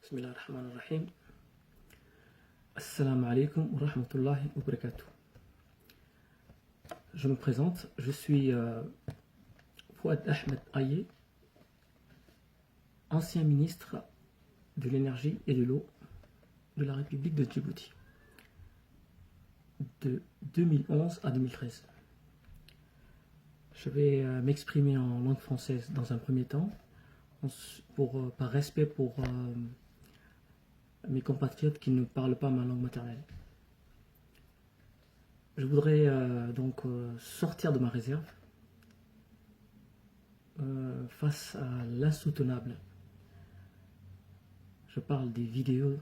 Bismillah ar-Rahman ar-Rahim. Assalamu alaikum wa rahmatullahi wa barakatuh. Je me présente, je suis Fouad Ahmed Aye, ancien ministre de l'énergie et de l'eau de la République de Djibouti de 2011 à 2013. Je vais m'exprimer en langue française dans un premier temps, par respect pour mes compatriotes qui ne parlent pas ma langue maternelle. Je voudrais donc sortir de ma réserve face à l'insoutenable. Je parle des vidéos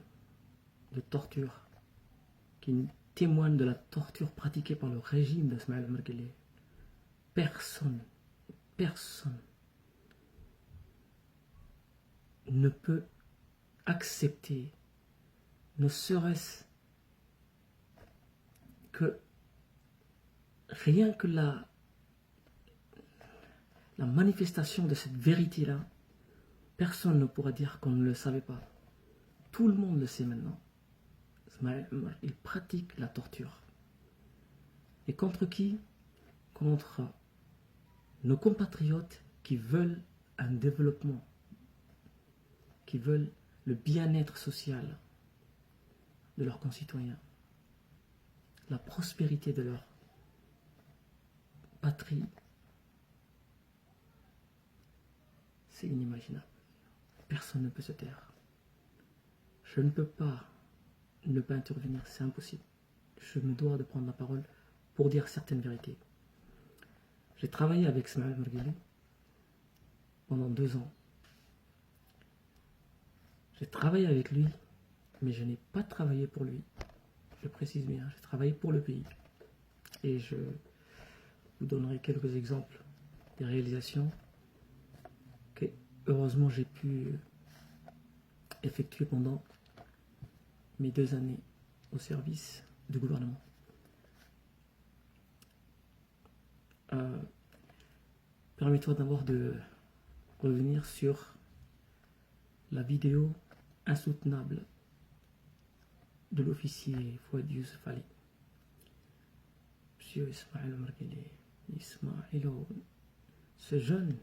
de torture qui témoignent de la torture pratiquée par le régime d'Ismaël Omar Guelleh. Personne ne peut accepter, ne serait-ce que rien que la manifestation de cette vérité-là. Personne ne pourra dire qu'on ne le savait pas. Tout le monde le sait maintenant. Ismaël Omar, il pratique la torture. Et contre qui? Contre nos compatriotes qui veulent un développement, qui veulent le bien-être social de leurs concitoyens, la prospérité de leur patrie. C'est inimaginable. Personne ne peut se taire. Je ne peux pas ne pas intervenir, c'est impossible. Je me dois de prendre la parole pour dire certaines vérités. J'ai travaillé avec Ismaël Omar Guelleh pendant 2 ans. J'ai travaillé avec lui, mais je n'ai pas travaillé pour lui. Je précise bien, j'ai travaillé pour le pays. Et je vous donnerai quelques exemples des réalisations que, heureusement, j'ai pu effectuer pendant mes 2 années au service du gouvernement. Permettez-moi d'abord de revenir sur la vidéo insoutenable de l'officier Fouad Youssef Ali. Monsieur Ismaël Omar Guelleh, Ismaël, ce jeune,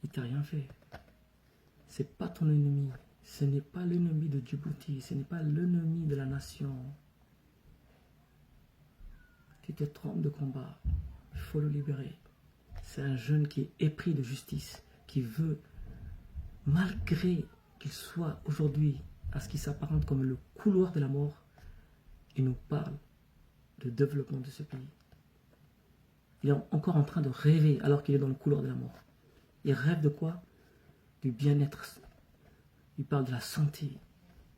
il t'a rien fait. C'est pas ton ennemi. Ce n'est pas l'ennemi de Djibouti. Ce n'est pas l'ennemi de la nation. Tu te trompes de combat. Il faut le libérer. C'est un jeune qui est épris de justice, qui veut, malgré qu'il soit aujourd'hui à ce qui s'apparente comme le couloir de la mort, il nous parle de développement de ce pays. Il est encore en train de rêver alors qu'il est dans le couloir de la mort. Il rêve de quoi? Du bien-être. Il parle de la santé.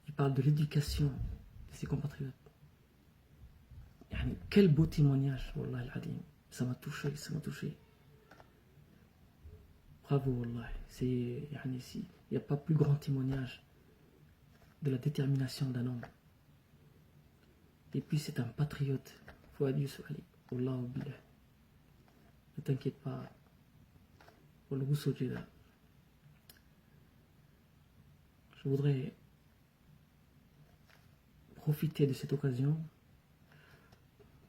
Il parle de l'éducation de ses compatriotes. Quel beau témoignage, Wallah al-Adim. Ça m'a touché, ça m'a touché. Bravo, Wallah. Il n'y a pas plus grand témoignage de la détermination d'un homme. Et puis c'est un patriote. Fouad Youssef Ali. Wallahu billah. Ne t'inquiète pas. Wallahu sojeda. Je voudrais profiter de cette occasion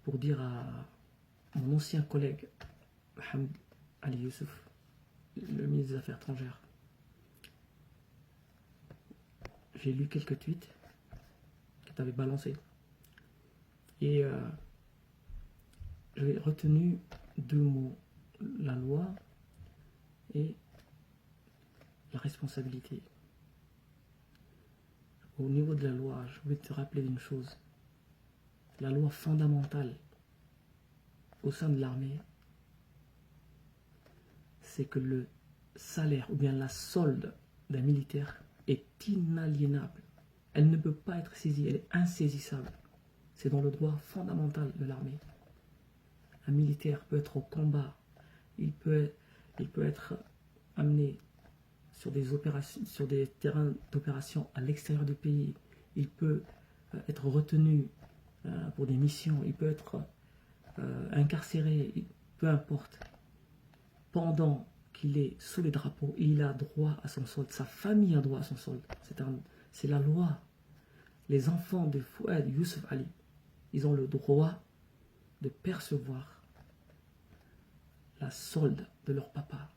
pour dire à mon ancien collègue Mohamed Ali Youssouf, le ministre des Affaires étrangères. J'ai lu quelques tweets que tu avais balancés et j'ai retenu 2 mots: la loi et la responsabilité. Au niveau de la loi, je voulais te rappeler une chose. La loi fondamentale au sein de l'armée, c'est que le salaire ou bien la solde d'un militaire est inaliénable. Elle ne peut pas être saisie, elle est insaisissable. C'est dans le droit fondamental de l'armée. Un militaire peut être au combat, il peut être amené sur des opérations, sur des terrains d'opération à l'extérieur du pays, il peut être retenu pour des missions, il peut être incarcéré, peu importe. Pendant qu'il est sous les drapeaux, il a droit à son solde, sa famille a droit à son solde. C'est la loi. Les enfants de Fouad Youssef Ali, ils ont le droit de percevoir la solde de leur papa.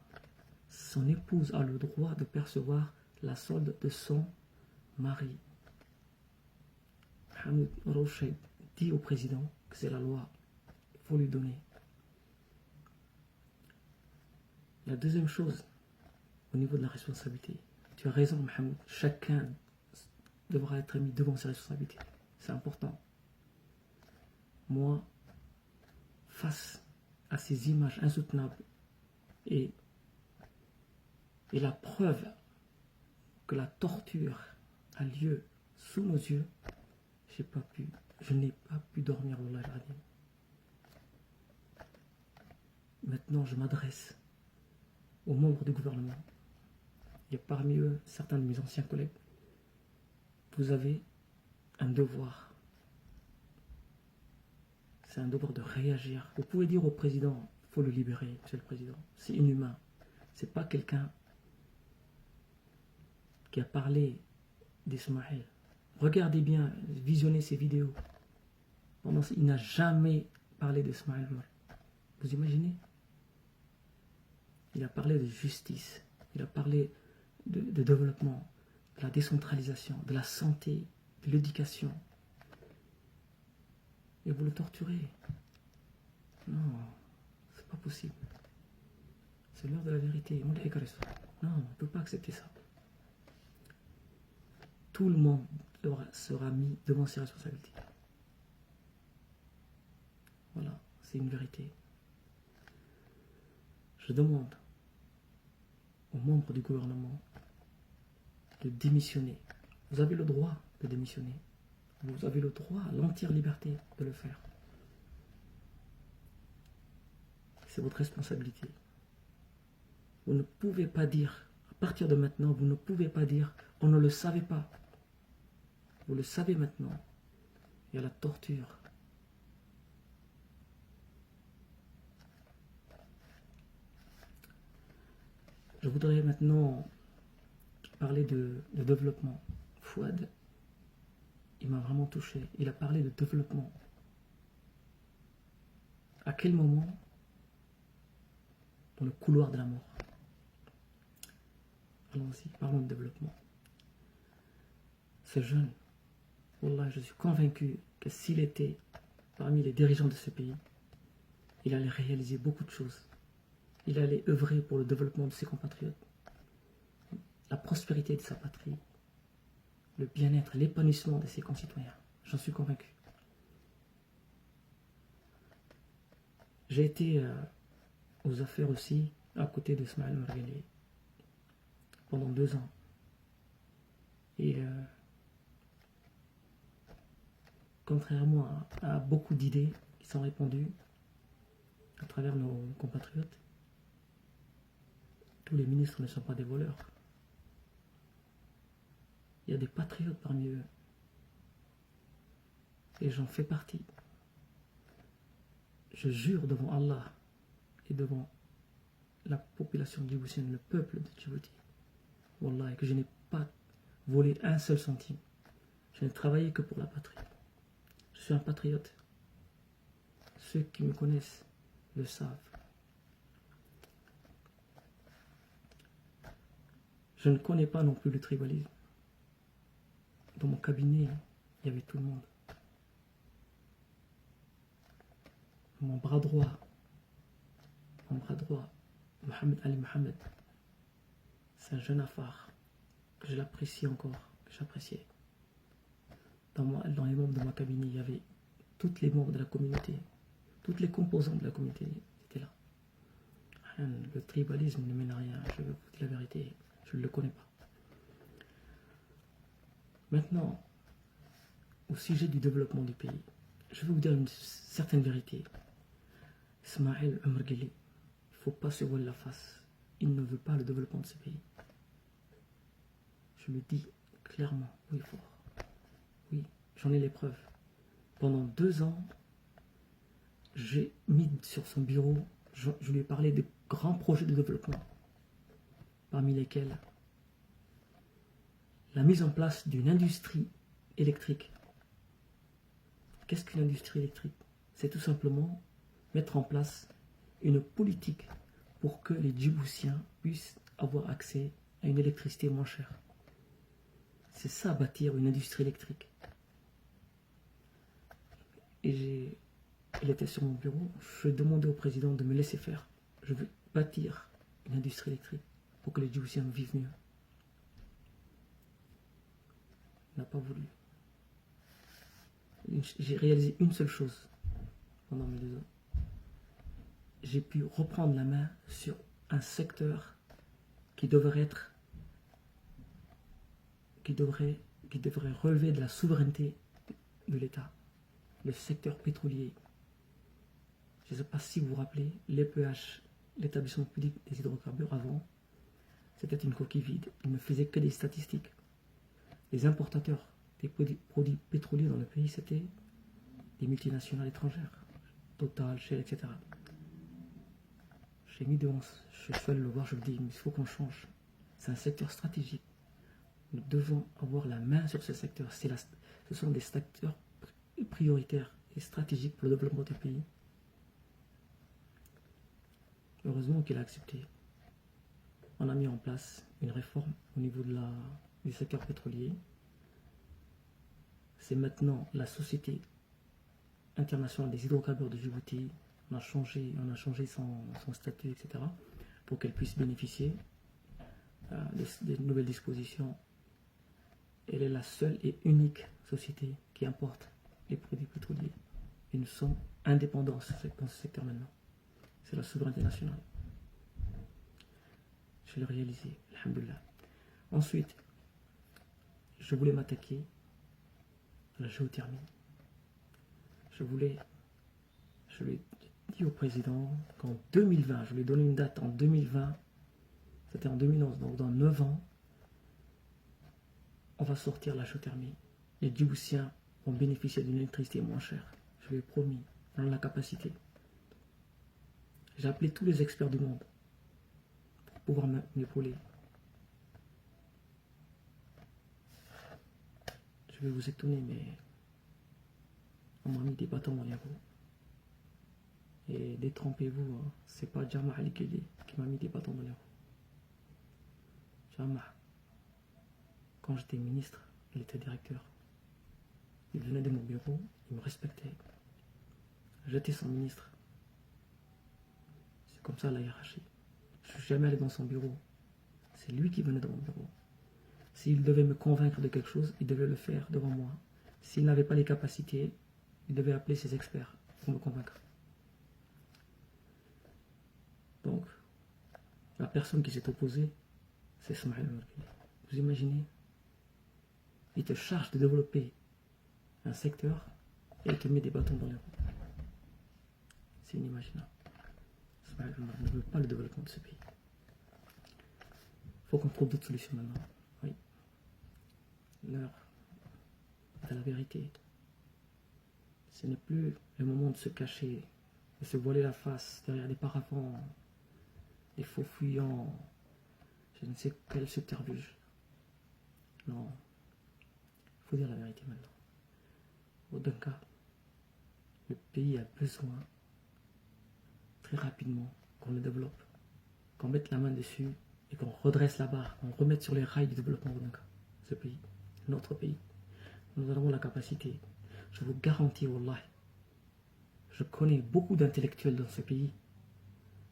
Son épouse a le droit de percevoir la solde de son mari. Mohamed Rochet dit au président que c'est la loi, il faut lui donner. La deuxième chose, au niveau de la responsabilité, tu as raison Mohamed, chacun devra être mis devant ses responsabilités, c'est important. Moi, face à ces images insoutenables et la preuve que la torture a lieu sous nos yeux, je n'ai pas pu dormir. Maintenant, je m'adresse aux membres du gouvernement. Il y a parmi eux certains de mes anciens collègues. Vous avez un devoir. C'est un devoir de réagir. Vous pouvez dire au président, il faut le libérer, monsieur le président. C'est inhumain. C'est pas quelqu'un qui a parlé d'Ismaël. Regardez bien, visionnez ces vidéos. Il n'a jamais parlé d'Ismaël. Vous imaginez? Il a parlé de justice, il a parlé de développement, de la décentralisation, de la santé, de l'éducation. Et vous le torturez. Non, c'est pas possible. C'est l'heure de la vérité. Non, on ne peut pas accepter ça. Tout le monde sera mis devant ses responsabilités. Voilà, c'est une vérité. Je demande aux membres du gouvernement de démissionner. Vous avez le droit de démissionner. Vous avez le droit à l'entière liberté de le faire. C'est votre responsabilité. Vous ne pouvez pas dire, à partir de maintenant, vous ne pouvez pas dire, on ne le savait pas. Vous le savez maintenant. Il y a la torture. Je voudrais maintenant parler de développement. Fouad, il m'a vraiment touché. Il a parlé de développement. À quel moment? Dans le couloir de la mort. Allons-y, parlons de développement. Ce jeune, Wallah, je suis convaincu que s'il était parmi les dirigeants de ce pays, il allait réaliser beaucoup de choses. Il allait œuvrer pour le développement de ses compatriotes, la prospérité de sa patrie, le bien-être, l'épanouissement de ses concitoyens. J'en suis convaincu. J'ai été aux affaires aussi, à côté de Ismaël Margali, pendant 2 ans. Et contrairement à beaucoup d'idées qui sont répandues à travers nos compatriotes, tous les ministres ne sont pas des voleurs. Il y a des patriotes parmi eux. Et j'en fais partie. Je jure devant Allah et devant la population djiboutienne, le peuple de Djibouti, Wallah, que je n'ai pas volé un seul centime. Je n'ai travaillé que pour la patrie. Je suis un patriote. Ceux qui me connaissent le savent. Je ne connais pas non plus le tribalisme. Dans mon cabinet, il y avait tout le monde. Mon bras droit, Mohamed Ali Mohamed, c'est un jeune affaire que je l'apprécie encore, que j'appréciais. Dans les membres de mon cabinet, il y avait tous les membres de la communauté, toutes les composantes de la communauté étaient là. Le tribalisme ne mène à rien, je vous dis la vérité, je ne le connais pas. Maintenant, au sujet du développement du pays, je vais vous dire une certaine vérité. Ismaël Margali, il ne faut pas se voiler la face. Il ne veut pas le développement de ce pays. Je le dis clairement, oui fort. Oui, j'en ai les preuves. Pendant 2 ans, j'ai mis sur son bureau, je lui ai parlé de grands projets de développement. parmi lesquels la mise en place d'une industrie électrique. Qu'est-ce qu'une industrie électrique? C'est tout simplement mettre en place une politique pour que les Djiboutiens puissent avoir accès à une électricité moins chère. C'est ça, bâtir une industrie électrique. Et il était sur mon bureau, je demandais au président de me laisser faire. Je veux bâtir une industrie électrique pour que les Djiboutiens vivent mieux. Il n'a pas voulu. J'ai réalisé une seule chose pendant mes 2 ans. J'ai pu reprendre la main sur un secteur qui devrait relever de la souveraineté de l'État, le secteur pétrolier. Je ne sais pas si vous vous rappelez, l'EPH, l'établissement public des hydrocarbures avant, c'était une coquille vide. Il ne faisait que des statistiques. Les importateurs des produits pétroliers dans le pays, c'était des multinationales étrangères, Total, Shell, etc. J'ai mis devant, je suis allé le voir, je me dis, mais il faut qu'on change. C'est un secteur stratégique. Nous devons avoir la main sur ce secteur. Ce sont des secteurs prioritaires et stratégiques pour le développement du pays. Heureusement qu'il a accepté. On a mis en place une réforme au niveau du secteur pétrolier. C'est maintenant la Société internationale des hydrocarbures de Djibouti. On a changé son statut, etc. pour qu'elle puisse bénéficier des nouvelles dispositions. Elle est la seule et unique société qui importe les produits pétroliers. Et nous sommes indépendants dans ce secteur maintenant. C'est la souveraineté nationale. Je l'ai réalisé, alhamdoulilah. Ensuite, je voulais m'attaquer à la géothermie. Je lui ai dit au président qu'en 2020, je lui ai donné une date en 2020, c'était en 2011, donc dans 9 ans, on va sortir la géothermie. Les Djiboutiens vont bénéficier d'une électricité moins chère. Je lui ai promis, on a la capacité. J'ai appelé tous les experts du monde pour pouvoir m'épauler. Je vais vous étonner, mais on m'a mis des bâtons dans les roues. Et détrompez-vous, hein, c'est pas Jama Ali Kili qui m'a mis des bâtons dans les roues. Jama, quand j'étais ministre, il était directeur. Il venait de mon bureau, il me respectait. J'étais son ministre. C'est comme ça la hiérarchie. Je ne suis jamais allé dans son bureau. C'est lui qui venait dans mon bureau. S'il devait me convaincre de quelque chose, il devait le faire devant moi. S'il n'avait pas les capacités, il devait appeler ses experts pour me convaincre. Donc, la personne qui s'est opposée, c'est Smaïl Merkili. Vous imaginez? Il te charge de développer un secteur et il te met des bâtons dans les roues. C'est inimaginable. Smaïl Merkili ne veut pas le développement de ce pays. Il faut qu'on trouve d'autres solutions maintenant. Oui. L'heure de la vérité. Ce n'est plus le moment de se cacher, de se voiler la face derrière des paravents, des faux fuyants, je ne sais quel subterfuge. Non, il faut dire la vérité maintenant. Au d'un cas, le pays a besoin très rapidement qu'on le développe, qu'on mette la main dessus et qu'on redresse la barre, qu'on remette sur les rails du développement au d'un cas. Ce pays, notre pays, nous avons la capacité. Je vous garantis, wallah, je connais beaucoup d'intellectuels dans ce pays.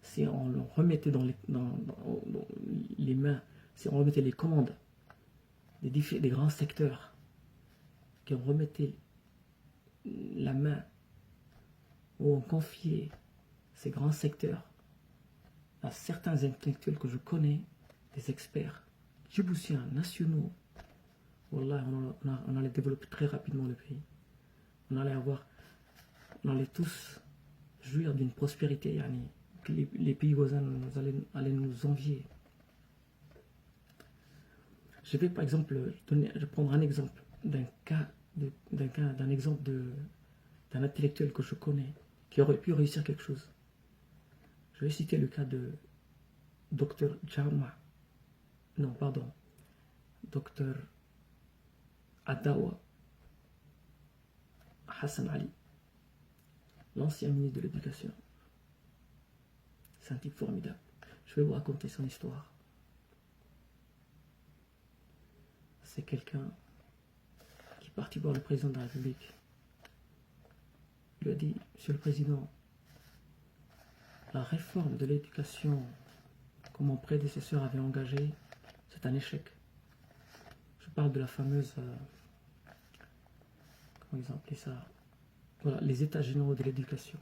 Si on le remettait dans les mains, si on remettait les commandes des grands secteurs, qu'on remettait la main, ou on confiait ces grands secteurs à certains intellectuels que je connais, des experts djiboutiens, nationaux, wallah, on allait développer très rapidement le pays. On allait tous jouir d'une prospérité, yani, que les pays voisins allaient nous envier. Je vais par exemple prendre un exemple d'un intellectuel que je connais qui aurait pu réussir quelque chose. Je vais citer le cas de Dr Jama non, pardon, docteur Adawa Hassan Ali, l'ancien ministre de l'Éducation. C'est un type formidable. Je vais vous raconter son histoire. C'est quelqu'un qui est parti voir le président de la République. Il lui a dit, Monsieur le Président, la réforme de l'éducation que mon prédécesseur avait engagée, c'est un échec. Je parle de la fameuse, comment ils ont appelé ça, voilà, les états généraux de l'éducation.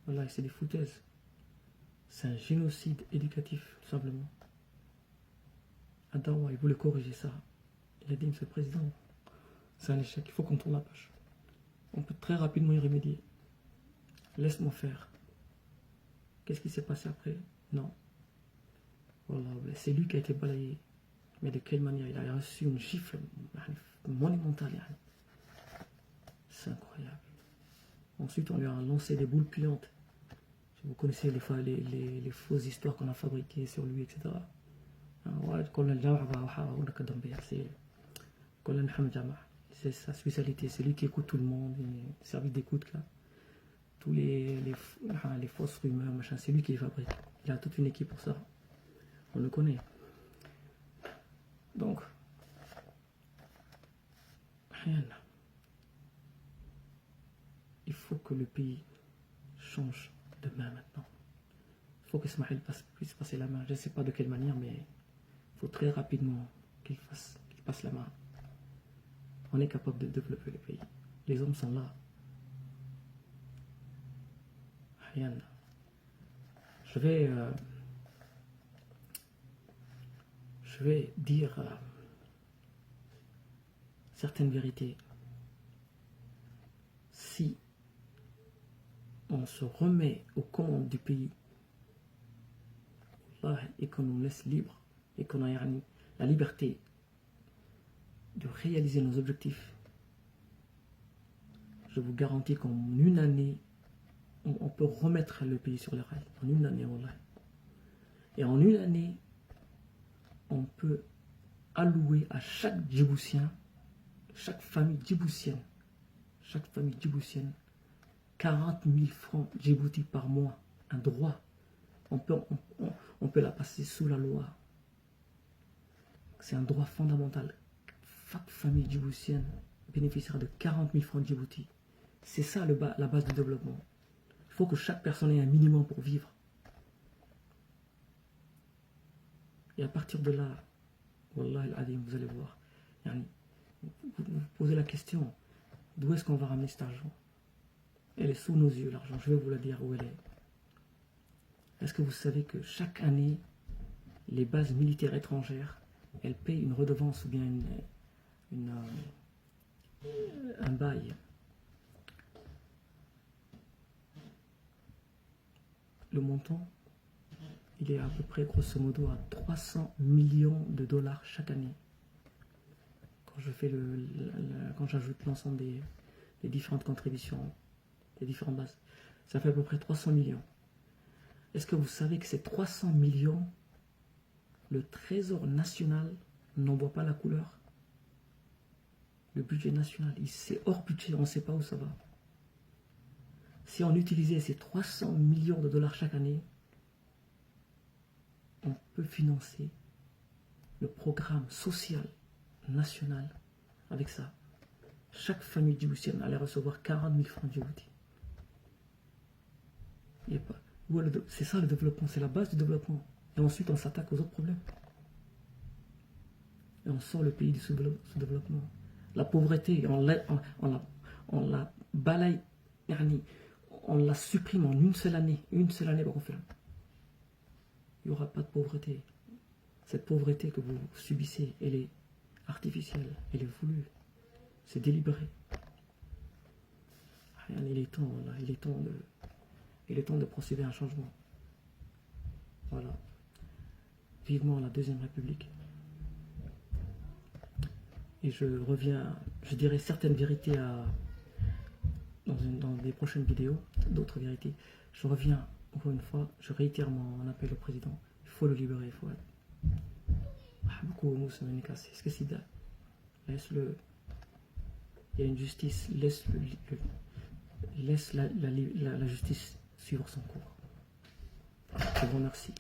Voilà, c'est des foutaises. C'est un génocide éducatif, tout simplement. Adawa, il voulait corriger ça. Il a dit, Monsieur le Président, c'est un échec, il faut qu'on tourne la page. On peut très rapidement y remédier. Laisse-moi faire. Qu'est-ce qui s'est passé après? Non. Voilà, c'est lui qui a été balayé. Mais de quelle manière? Il a reçu une gifle monumentale. C'est incroyable. Ensuite, on lui a lancé des boules puantes. Vous connaissez les fausses histoires qu'on a fabriquées sur lui, etc. C'est sa spécialité, c'est lui qui écoute tout le monde, il service d'écoute là. Tous les fausses rumeurs, machin, c'est lui qui les fabrique. Il a toute une équipe pour ça. On le connaît. Donc, rien. Il faut que le pays change de main maintenant. Il faut que Ismaël puisse passer la main. Je ne sais pas de quelle manière, mais il faut très rapidement qu'il passe la main. On est capable de développer le pays. Les hommes sont là. Rien. Je vais dire certaines vérités. Si on se remet aux commandes du pays et qu'on nous laisse libre et qu'on a la liberté de réaliser nos objectifs, je vous garantis qu'en une année, on peut remettre le pays sur les rails. En une année, wallah. Et en une année, on peut allouer à chaque Djiboutien, chaque famille djiboutienne, 40 000 francs Djibouti par mois, un droit. On peut la passer sous la loi. C'est un droit fondamental. Chaque famille djiboutienne bénéficiera de 40 000 francs Djibouti. C'est ça la base du développement. Il faut que chaque personne ait un minimum pour vivre. Et à partir de là, wallah al-adim, vous allez voir. Vous posez la question, d'où est-ce qu'on va ramener cet argent? Elle est sous nos yeux, l'argent. Je vais vous la dire où elle est. Est-ce que vous savez que chaque année, les bases militaires étrangères, elles payent une redevance ou bien un bail? Le montant, il est à peu près, grosso modo, à 300 millions de dollars chaque année. Quand je fais quand j'ajoute l'ensemble des différentes contributions, des différentes bases, ça fait à peu près 300 millions. Est-ce que vous savez que ces 300 millions, le Trésor national n'en voit pas la couleur? Le budget national, c'est hors budget, on ne sait pas où ça va. Si on utilisait ces 300 millions de dollars chaque année, on peut financer le programme social national avec ça. Chaque famille djiboutienne allait recevoir 40 000 francs Djibouti. C'est ça le développement, c'est la base du développement. Et ensuite on s'attaque aux autres problèmes. Et on sort le pays du sous-développement. La pauvreté, on la balaye, on la supprime en une seule année. Une seule année, il n'y aura pas de pauvreté. Cette pauvreté que vous subissez, elle est artificielle, elle est voulue, c'est délibéré. Il est temps, là, il est temps de procéder à un changement. Voilà. Vivement la Deuxième République. Et je reviens, je dirai certaines vérités dans des prochaines vidéos, d'autres vérités. Je reviens, encore une fois, je réitère mon appel au président. Il faut le libérer, Fouad. Beaucoup Moussa Menikassi, est-ce que c'est ça? Laisse-le. Il y a une justice, laisse la justice suivre son cours. Je vous remercie.